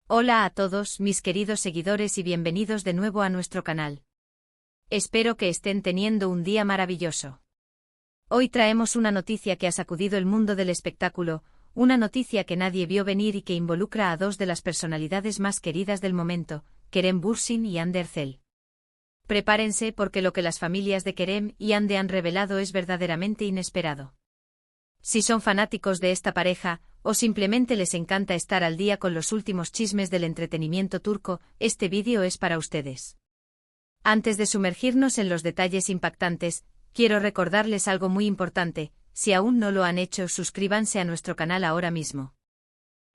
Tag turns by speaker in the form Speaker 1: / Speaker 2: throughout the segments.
Speaker 1: Hola a todos mis queridos seguidores y bienvenidos de nuevo a nuestro canal. Espero que estén teniendo un día maravilloso. Hoy traemos una noticia que ha sacudido el mundo del espectáculo, una noticia que nadie vio venir y que involucra a dos de las personalidades más queridas del momento, Kerem Bürsin y Hande Erçel. Prepárense porque lo que las familias de Kerem y Hande han revelado es verdaderamente inesperado. Si son fanáticos de esta pareja, o simplemente les encanta estar al día con los últimos chismes del entretenimiento turco, este vídeo es para ustedes. Antes de sumergirnos en los detalles impactantes, quiero recordarles algo muy importante: si aún no lo han hecho, suscríbanse a nuestro canal ahora mismo.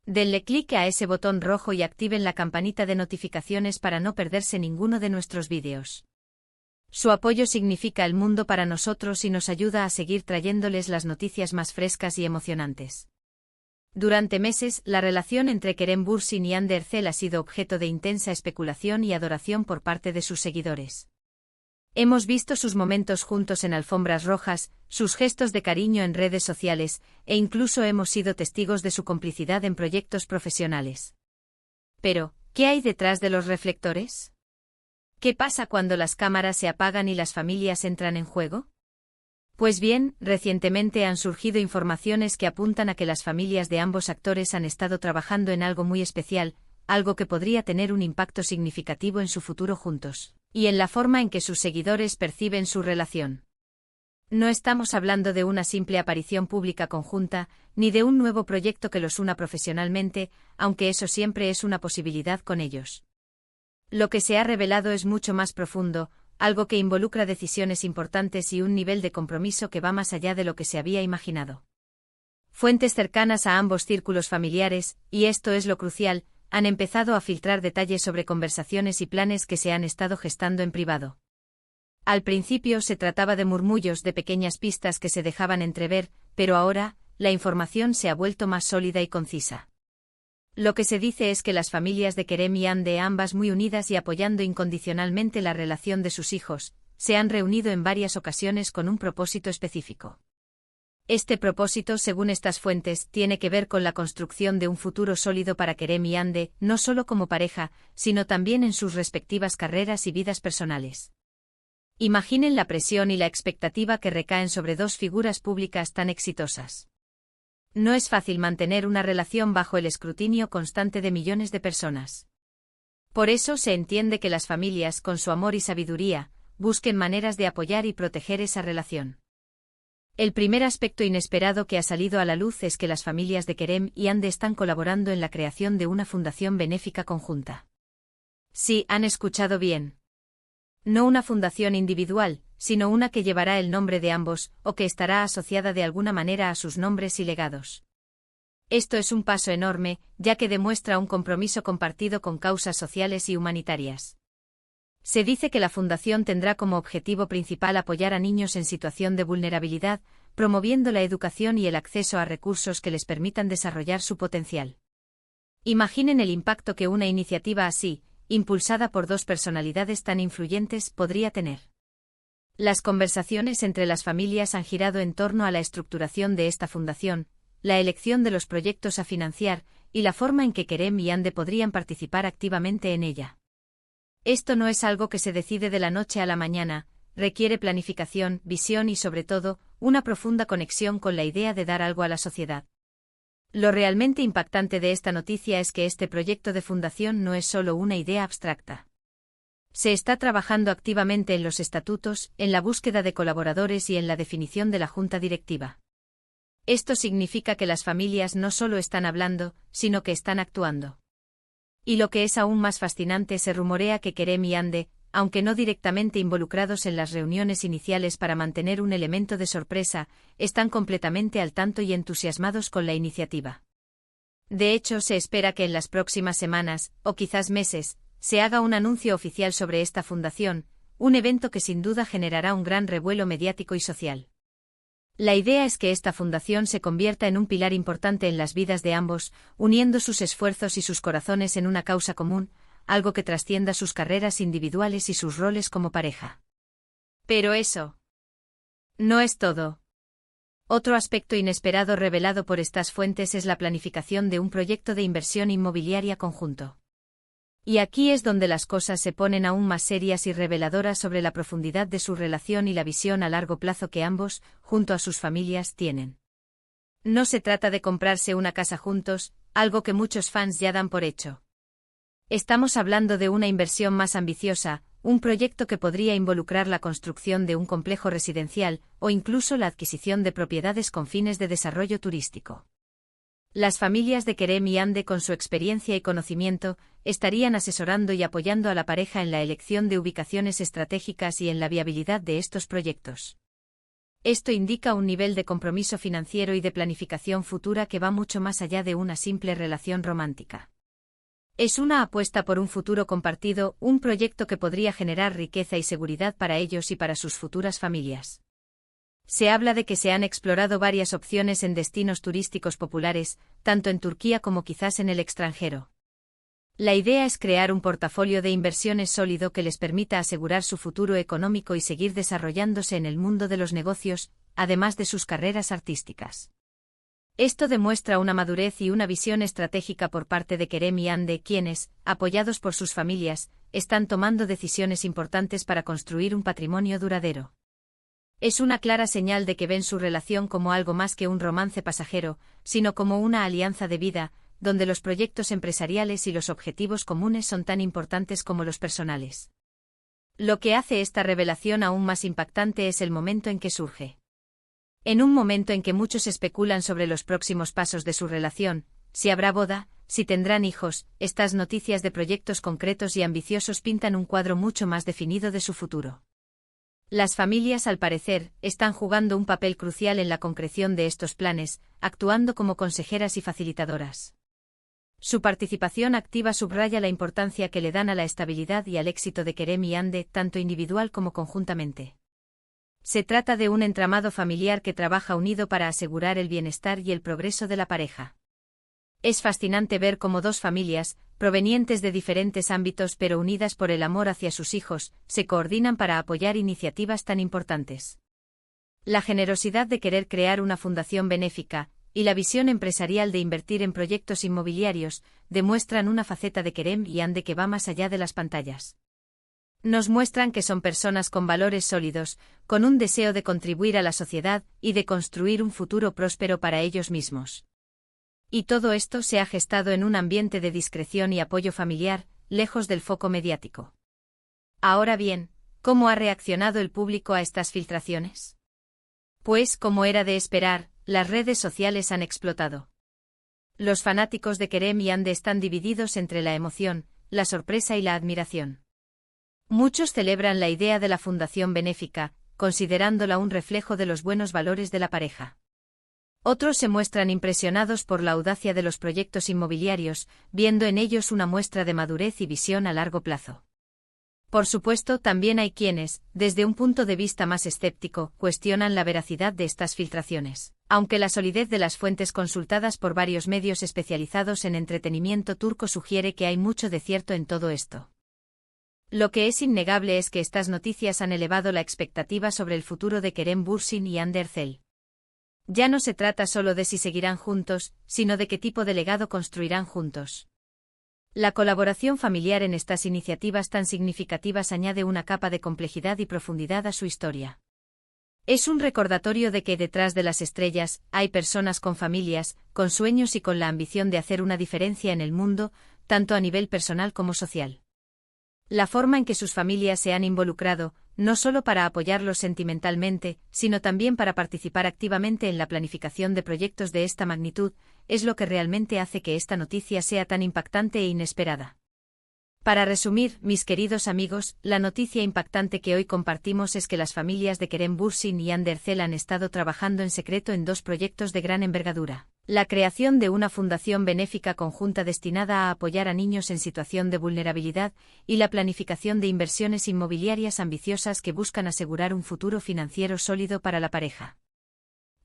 Speaker 1: Denle clic a ese botón rojo y activen la campanita de notificaciones para no perderse ninguno de nuestros vídeos. Su apoyo significa el mundo para nosotros y nos ayuda a seguir trayéndoles las noticias más frescas y emocionantes. Durante meses, la relación entre Kerem Bürsin y Hande Erçel ha sido objeto de intensa especulación y adoración por parte de sus seguidores. Hemos visto sus momentos juntos en alfombras rojas, sus gestos de cariño en redes sociales, e incluso hemos sido testigos de su complicidad en proyectos profesionales. Pero, ¿qué hay detrás de los reflectores? ¿Qué pasa cuando las cámaras se apagan y las familias entran en juego? Pues bien, recientemente han surgido informaciones que apuntan a que las familias de ambos actores han estado trabajando en algo muy especial, algo que podría tener un impacto significativo en su futuro juntos, y en la forma en que sus seguidores perciben su relación. No estamos hablando de una simple aparición pública conjunta, ni de un nuevo proyecto que los una profesionalmente, aunque eso siempre es una posibilidad con ellos. Lo que se ha revelado es mucho más profundo, algo que involucra decisiones importantes y un nivel de compromiso que va más allá de lo que se había imaginado. Fuentes cercanas a ambos círculos familiares, y esto es lo crucial, han empezado a filtrar detalles sobre conversaciones y planes que se han estado gestando en privado. Al principio se trataba de murmullos, de pequeñas pistas que se dejaban entrever, pero ahora, la información se ha vuelto más sólida y concisa. Lo que se dice es que las familias de Kerem y Hande, ambas muy unidas y apoyando incondicionalmente la relación de sus hijos, se han reunido en varias ocasiones con un propósito específico. Este propósito, según estas fuentes, tiene que ver con la construcción de un futuro sólido para Kerem y Hande, no solo como pareja, sino también en sus respectivas carreras y vidas personales. Imaginen la presión y la expectativa que recaen sobre dos figuras públicas tan exitosas. No es fácil mantener una relación bajo el escrutinio constante de millones de personas. Por eso se entiende que las familias, con su amor y sabiduría, busquen maneras de apoyar y proteger esa relación. El primer aspecto inesperado que ha salido a la luz es que las familias de Kerem y Hande están colaborando en la creación de una fundación benéfica conjunta. Sí, han escuchado bien. No una fundación individual, sino una que llevará el nombre de ambos, o que estará asociada de alguna manera a sus nombres y legados. Esto es un paso enorme, ya que demuestra un compromiso compartido con causas sociales y humanitarias. Se dice que la fundación tendrá como objetivo principal apoyar a niños en situación de vulnerabilidad, promoviendo la educación y el acceso a recursos que les permitan desarrollar su potencial. Imaginen el impacto que una iniciativa así, impulsada por dos personalidades tan influyentes, podría tener. Las conversaciones entre las familias han girado en torno a la estructuración de esta fundación, la elección de los proyectos a financiar, y la forma en que Kerem y Hande podrían participar activamente en ella. Esto no es algo que se decide de la noche a la mañana, requiere planificación, visión y sobre todo, una profunda conexión con la idea de dar algo a la sociedad. Lo realmente impactante de esta noticia es que este proyecto de fundación no es solo una idea abstracta. Se está trabajando activamente en los estatutos, en la búsqueda de colaboradores y en la definición de la junta directiva. Esto significa que las familias no solo están hablando, sino que están actuando. Y lo que es aún más fascinante, se rumorea que Kerem y Hande, aunque no directamente involucrados en las reuniones iniciales para mantener un elemento de sorpresa, están completamente al tanto y entusiasmados con la iniciativa. De hecho, se espera que en las próximas semanas, o quizás meses, se haga un anuncio oficial sobre esta fundación, un evento que sin duda generará un gran revuelo mediático y social. La idea es que esta fundación se convierta en un pilar importante en las vidas de ambos, uniendo sus esfuerzos y sus corazones en una causa común, algo que trascienda sus carreras individuales y sus roles como pareja. Pero eso no es todo. Otro aspecto inesperado revelado por estas fuentes es la planificación de un proyecto de inversión inmobiliaria conjunto. Y aquí es donde las cosas se ponen aún más serias y reveladoras sobre la profundidad de su relación y la visión a largo plazo que ambos, junto a sus familias, tienen. No se trata de comprarse una casa juntos, algo que muchos fans ya dan por hecho. Estamos hablando de una inversión más ambiciosa, un proyecto que podría involucrar la construcción de un complejo residencial, o incluso la adquisición de propiedades con fines de desarrollo turístico. Las familias de Kerem y Hande, con su experiencia y conocimiento, estarían asesorando y apoyando a la pareja en la elección de ubicaciones estratégicas y en la viabilidad de estos proyectos. Esto indica un nivel de compromiso financiero y de planificación futura que va mucho más allá de una simple relación romántica. Es una apuesta por un futuro compartido, un proyecto que podría generar riqueza y seguridad para ellos y para sus futuras familias. Se habla de que se han explorado varias opciones en destinos turísticos populares, tanto en Turquía como quizás en el extranjero. La idea es crear un portafolio de inversiones sólido que les permita asegurar su futuro económico y seguir desarrollándose en el mundo de los negocios, además de sus carreras artísticas. Esto demuestra una madurez y una visión estratégica por parte de Kerem y Hande, quienes, apoyados por sus familias, están tomando decisiones importantes para construir un patrimonio duradero. Es una clara señal de que ven su relación como algo más que un romance pasajero, sino como una alianza de vida, donde los proyectos empresariales y los objetivos comunes son tan importantes como los personales. Lo que hace esta revelación aún más impactante es el momento en que surge. En un momento en que muchos especulan sobre los próximos pasos de su relación, si habrá boda, si tendrán hijos, estas noticias de proyectos concretos y ambiciosos pintan un cuadro mucho más definido de su futuro. Las familias, al parecer, están jugando un papel crucial en la concreción de estos planes, actuando como consejeras y facilitadoras. Su participación activa subraya la importancia que le dan a la estabilidad y al éxito de Kerem y Hande, tanto individual como conjuntamente. Se trata de un entramado familiar que trabaja unido para asegurar el bienestar y el progreso de la pareja. Es fascinante ver cómo dos familias, provenientes de diferentes ámbitos pero unidas por el amor hacia sus hijos, se coordinan para apoyar iniciativas tan importantes. La generosidad de querer crear una fundación benéfica, y la visión empresarial de invertir en proyectos inmobiliarios, demuestran una faceta de Kerem y Hande que va más allá de las pantallas. Nos muestran que son personas con valores sólidos, con un deseo de contribuir a la sociedad y de construir un futuro próspero para ellos mismos. Y todo esto se ha gestado en un ambiente de discreción y apoyo familiar, lejos del foco mediático. Ahora bien, ¿cómo ha reaccionado el público a estas filtraciones? Pues, como era de esperar, las redes sociales han explotado. Los fanáticos de Kerem y Hande están divididos entre la emoción, la sorpresa y la admiración. Muchos celebran la idea de la fundación benéfica, considerándola un reflejo de los buenos valores de la pareja. Otros se muestran impresionados por la audacia de los proyectos inmobiliarios, viendo en ellos una muestra de madurez y visión a largo plazo. Por supuesto, también hay quienes, desde un punto de vista más escéptico, cuestionan la veracidad de estas filtraciones, aunque la solidez de las fuentes consultadas por varios medios especializados en entretenimiento turco sugiere que hay mucho de cierto en todo esto. Lo que es innegable es que estas noticias han elevado la expectativa sobre el futuro de Kerem Bürsin y Hande Erçel. Ya no se trata solo de si seguirán juntos, sino de qué tipo de legado construirán juntos. La colaboración familiar en estas iniciativas tan significativas añade una capa de complejidad y profundidad a su historia. Es un recordatorio de que detrás de las estrellas hay personas con familias, con sueños y con la ambición de hacer una diferencia en el mundo, tanto a nivel personal como social. La forma en que sus familias se han involucrado, no solo para apoyarlos sentimentalmente, sino también para participar activamente en la planificación de proyectos de esta magnitud, es lo que realmente hace que esta noticia sea tan impactante e inesperada. Para resumir, mis queridos amigos, la noticia impactante que hoy compartimos es que las familias de Kerem Bürsin y Hande Erçel han estado trabajando en secreto en dos proyectos de gran envergadura. La creación de una fundación benéfica conjunta destinada a apoyar a niños en situación de vulnerabilidad y la planificación de inversiones inmobiliarias ambiciosas que buscan asegurar un futuro financiero sólido para la pareja.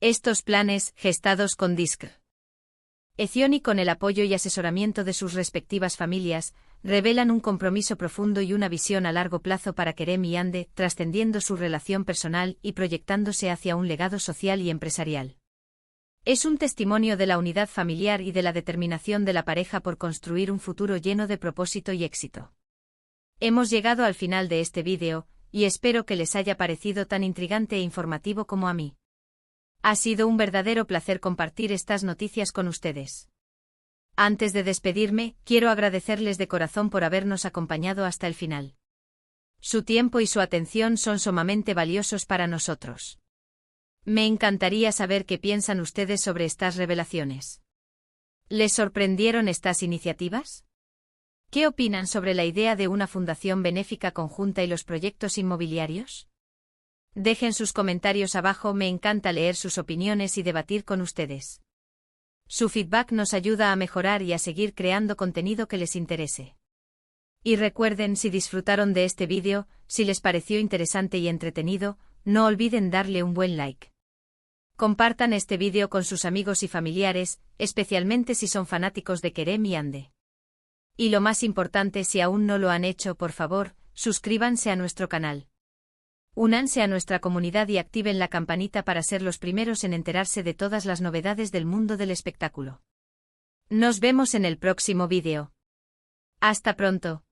Speaker 1: Estos planes, gestados con discreción y con el apoyo y asesoramiento de sus respectivas familias, revelan un compromiso profundo y una visión a largo plazo para Kerem y Hande, trascendiendo su relación personal y proyectándose hacia un legado social y empresarial. Es un testimonio de la unidad familiar y de la determinación de la pareja por construir un futuro lleno de propósito y éxito. Hemos llegado al final de este vídeo, y espero que les haya parecido tan intrigante e informativo como a mí. Ha sido un verdadero placer compartir estas noticias con ustedes. Antes de despedirme, quiero agradecerles de corazón por habernos acompañado hasta el final. Su tiempo y su atención son sumamente valiosos para nosotros. Me encantaría saber qué piensan ustedes sobre estas revelaciones. ¿Les sorprendieron estas iniciativas? ¿Qué opinan sobre la idea de una fundación benéfica conjunta y los proyectos inmobiliarios? Dejen sus comentarios abajo, me encanta leer sus opiniones y debatir con ustedes. Su feedback nos ayuda a mejorar y a seguir creando contenido que les interese. Y recuerden, si disfrutaron de este vídeo, si les pareció interesante y entretenido, no olviden darle un buen like. Compartan este vídeo con sus amigos y familiares, especialmente si son fanáticos de Kerem y Ande. Y lo más importante, si aún no lo han hecho, por favor, suscríbanse a nuestro canal. Únanse a nuestra comunidad y activen la campanita para ser los primeros en enterarse de todas las novedades del mundo del espectáculo. Nos vemos en el próximo vídeo. Hasta pronto.